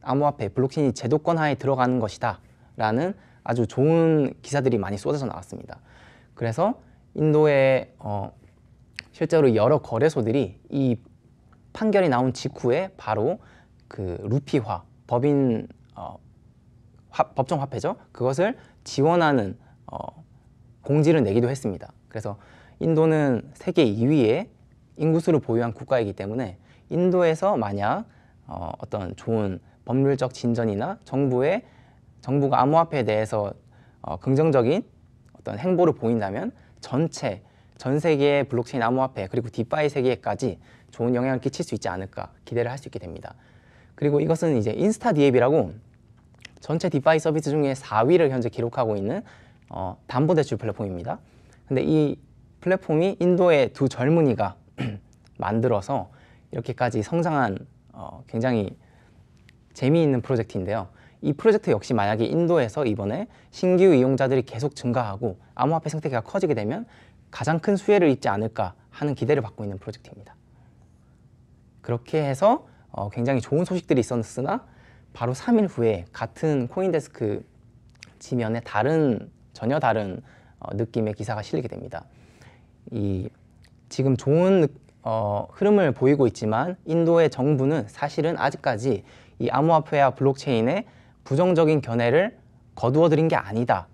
Speaker 4: 암호화폐 블록체인이 제도권하에 들어가는 것이다 라는 아주 좋은 기사들이 많이 쏟아져 나왔습니다. 그래서 인도의 실제로 여러 거래소들이 이 판결이 나온 직후에 바로 그 루피화 법정 화폐죠. 그것을 지원하는 공지를 내기도 했습니다. 그래서 인도는 세계 2위의 인구수를 보유한 국가이기 때문에 인도에서 만약 어떤 좋은 법률적 진전이나 정부가 암호화폐에 대해서 긍정적인 어떤 행보를 보인다면 전 세계의 블록체인 암호화폐 그리고 디파이 세계까지 좋은 영향을 끼칠 수 있지 않을까 기대를 할 수 있게 됩니다. 그리고 이것은 이제 인스타디앱이라고 전체 디파이 서비스 중에 4위를 현재 기록하고 있는 담보대출 플랫폼입니다. 근데 이 플랫폼이 인도의 두 젊은이가 만들어서 이렇게까지 성장한 굉장히 재미있는 프로젝트인데요. 이 프로젝트 역시 만약에 인도에서 이번에 신규 이용자들이 계속 증가하고 암호화폐 생태계가 커지게 되면 가장 큰 수혜를 입지 않을까 하는 기대를 받고 있는 프로젝트입니다. 그렇게 해서 굉장히 좋은 소식들이 있었으나 바로 3일 후에 같은 코인데스크 지면에 전혀 다른 느낌의 기사가 실리게 됩니다. 지금 좋은 흐름을 보이고 있지만 인도의 정부는 사실은 아직까지 이 암호화폐와 블록체인의 부정적인 견해를 거두어들인 게 아니다.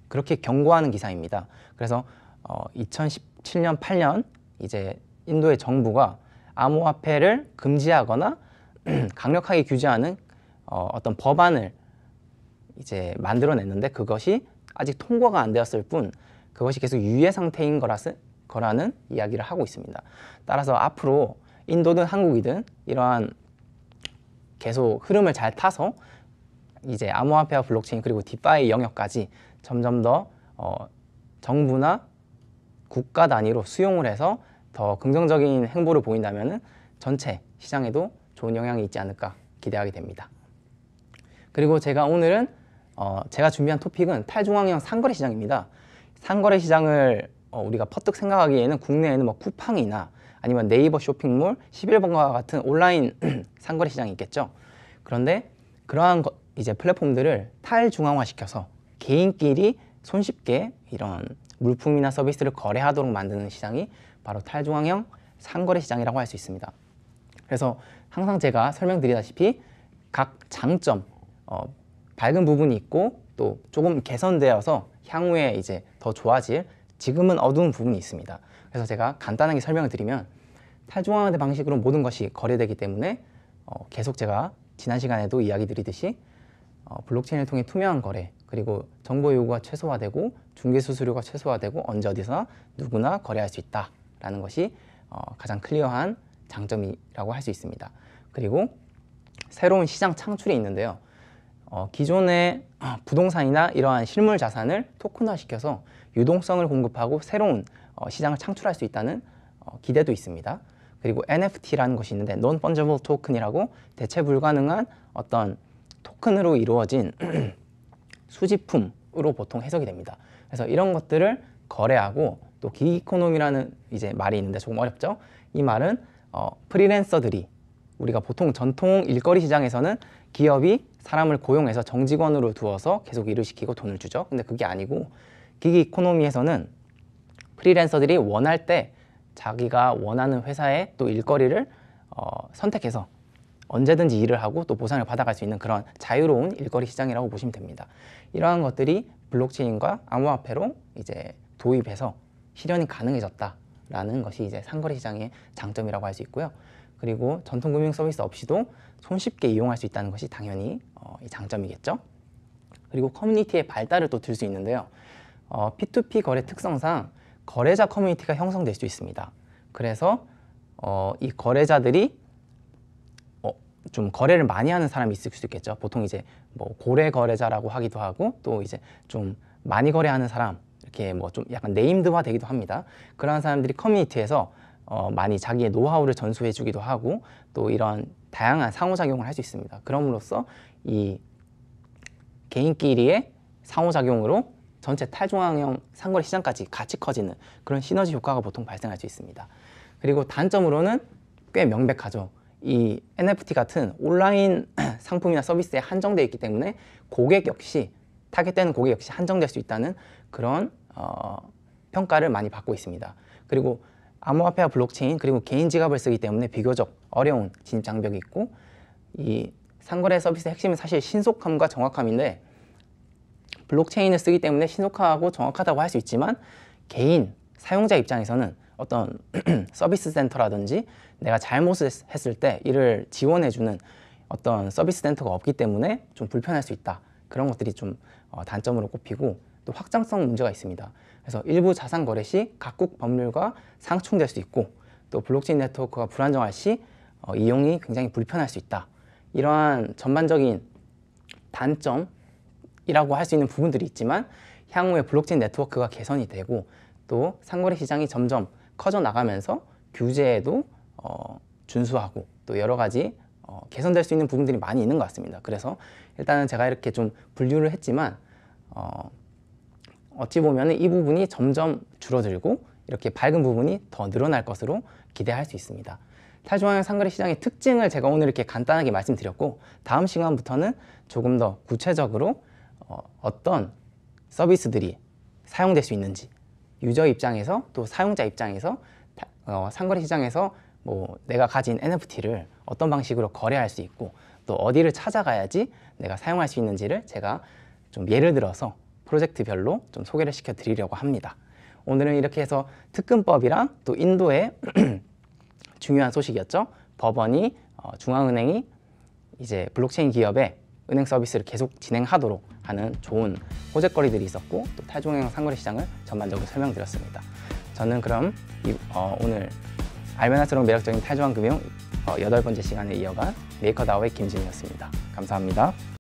Speaker 4: 그렇게 경고하는 기사입니다. 그래서 2017년, 8년 이제 인도의 정부가 암호화폐를 금지하거나 강력하게 규제하는 어떤 법안을 이제 만들어냈는데 그것이 아직 통과가 안 되었을 뿐 그것이 계속 유예 상태인 거라는 이야기를 하고 있습니다. 따라서 앞으로 인도든 한국이든 이러한 계속 흐름을 잘 타서 이제 암호화폐와 블록체인 그리고 디파이 영역까지 점점 더 정부나 국가 단위로 수용을 해서 더 긍정적인 행보를 보인다면은 전체 시장에도 좋은 영향이 있지 않을까 기대하게 됩니다. 그리고 제가 오늘은 제가 준비한 토픽은 탈중앙형 상거래 시장입니다. 상거래 시장을 우리가 퍼뜩 생각하기에는 국내에는 뭐 쿠팡이나 아니면 네이버 쇼핑몰, 11번가와 같은 온라인 상거래 시장이 있겠죠. 그런데 그러한 이제 플랫폼들을 탈중앙화 시켜서 개인끼리 손쉽게 이런 물품이나 서비스를 거래하도록 만드는 시장이 바로 탈중앙형 상거래 시장이라고 할 수 있습니다. 그래서 항상 제가 설명드리다시피 각 장점, 밝은 부분이 있고 또 조금 개선되어서 향후에 이제 더 좋아질 지금은 어두운 부분이 있습니다. 그래서 제가 간단하게 설명을 드리면 탈중앙화 방식으로 모든 것이 거래되기 때문에 계속 제가 지난 시간에도 이야기 드리듯이 블록체인을 통해 투명한 거래 그리고 정보 요구가 최소화되고 중개 수수료가 최소화되고 언제 어디서나 누구나 거래할 수 있다라는 것이 가장 클리어한 장점이라고 할 수 있습니다. 그리고 새로운 시장 창출이 있는데요. 기존의 부동산이나 이러한 실물 자산을 토큰화시켜서 유동성을 공급하고 새로운 시장을 창출할 수 있다는 기대도 있습니다. 그리고 NFT라는 것이 있는데 Non-Fungible Token이라고 대체 불가능한 어떤 토큰으로 이루어진 수집품으로 보통 해석이 됩니다. 그래서 이런 것들을 거래하고 또 기기이코노미라는 이제 말이 있는데 조금 어렵죠? 이 말은 프리랜서들이 우리가 보통 전통 일거리 시장에서는 기업이 사람을 고용해서 정직원으로 두어서 계속 일을 시키고 돈을 주죠. 근데 그게 아니고 기기 이코노미에서는 프리랜서들이 원할 때 자기가 원하는 회사에 또 일거리를 선택해서 언제든지 일을 하고 또 보상을 받아갈 수 있는 그런 자유로운 일거리 시장이라고 보시면 됩니다. 이러한 것들이 블록체인과 암호화폐로 이제 도입해서 실현이 가능해졌다라는 것이 이제 상거래 시장의 장점이라고 할 수 있고요. 그리고 전통 금융 서비스 없이도 손쉽게 이용할 수 있다는 것이 당연히 이 장점이겠죠. 그리고 커뮤니티의 발달을 또 들 수 있는데요. P2P 거래 특성상 거래자 커뮤니티가 형성될 수 있습니다. 그래서 이 거래자들이 좀 거래를 많이 하는 사람이 있을 수 있겠죠. 보통 이제 뭐 고래 거래자라고 하기도 하고 또 이제 좀 많이 거래하는 사람 이렇게 뭐 좀 약간 네임드화 되기도 합니다. 그러한 사람들이 커뮤니티에서 많이 자기의 노하우를 전수해 주기도 하고 또 이런 다양한 상호작용을 할 수 있습니다. 그럼으로써 이 개인끼리의 상호작용으로 전체 탈중앙형 상거래 시장까지 같이 커지는 그런 시너지 효과가 보통 발생할 수 있습니다. 그리고 단점으로는 꽤 명백하죠. 이 NFT 같은 온라인 상품이나 서비스에 한정되어 있기 때문에 고객 역시 타겟되는 고객 역시 한정될 수 있다는 그런 평가를 많이 받고 있습니다. 그리고 암호화폐와 블록체인 그리고 개인 지갑을 쓰기 때문에 비교적 어려운 진입 장벽이 있고 이 상거래 서비스의 핵심은 사실 신속함과 정확함인데 블록체인을 쓰기 때문에 신속하고 정확하다고 할 수 있지만 개인 사용자 입장에서는 어떤 서비스 센터라든지 내가 잘못을 했을 때 이를 지원해주는 어떤 서비스 센터가 없기 때문에 좀 불편할 수 있다. 그런 것들이 좀 단점으로 꼽히고 또 확장성 문제가 있습니다. 그래서 일부 자산 거래 시 각국 법률과 상충될 수 있고 또 블록체인 네트워크가 불안정할 시 이용이 굉장히 불편할 수 있다. 이러한 전반적인 단점이라고 할 수 있는 부분들이 있지만 향후에 블록체인 네트워크가 개선이 되고 또 상거래 시장이 점점 커져 나가면서 규제에도 준수하고 또 여러 가지 개선될 수 있는 부분들이 많이 있는 것 같습니다. 그래서 일단은 제가 이렇게 좀 분류를 했지만 어찌 보면 이 부분이 점점 줄어들고 이렇게 밝은 부분이 더 늘어날 것으로 기대할 수 있습니다. 탈중앙형 상거래 시장의 특징을 제가 오늘 이렇게 간단하게 말씀드렸고 다음 시간부터는 조금 더 구체적으로 어떤 서비스들이 사용될 수 있는지 유저 입장에서 또 사용자 입장에서 상거래 시장에서 뭐 내가 가진 NFT를 어떤 방식으로 거래할 수 있고 또 어디를 찾아가야지 내가 사용할 수 있는지를 제가 좀 예를 들어서 프로젝트별로 좀 소개를 시켜 드리려고 합니다. 오늘은 이렇게 해서 특근법이랑 또 인도의 중요한 소식이었죠. 법원이 중앙은행이 이제 블록체인 기업의 은행 서비스를 계속 진행하도록 하는 좋은 호재거리들이 있었고 또 탈중앙형 상거래 시장을 전반적으로 설명드렸습니다. 저는 그럼 오늘 알면 할수록 매력적인 탈주환 금융 8번째 시간을 이어간 메이커다오의 김진이었습니다. 감사합니다.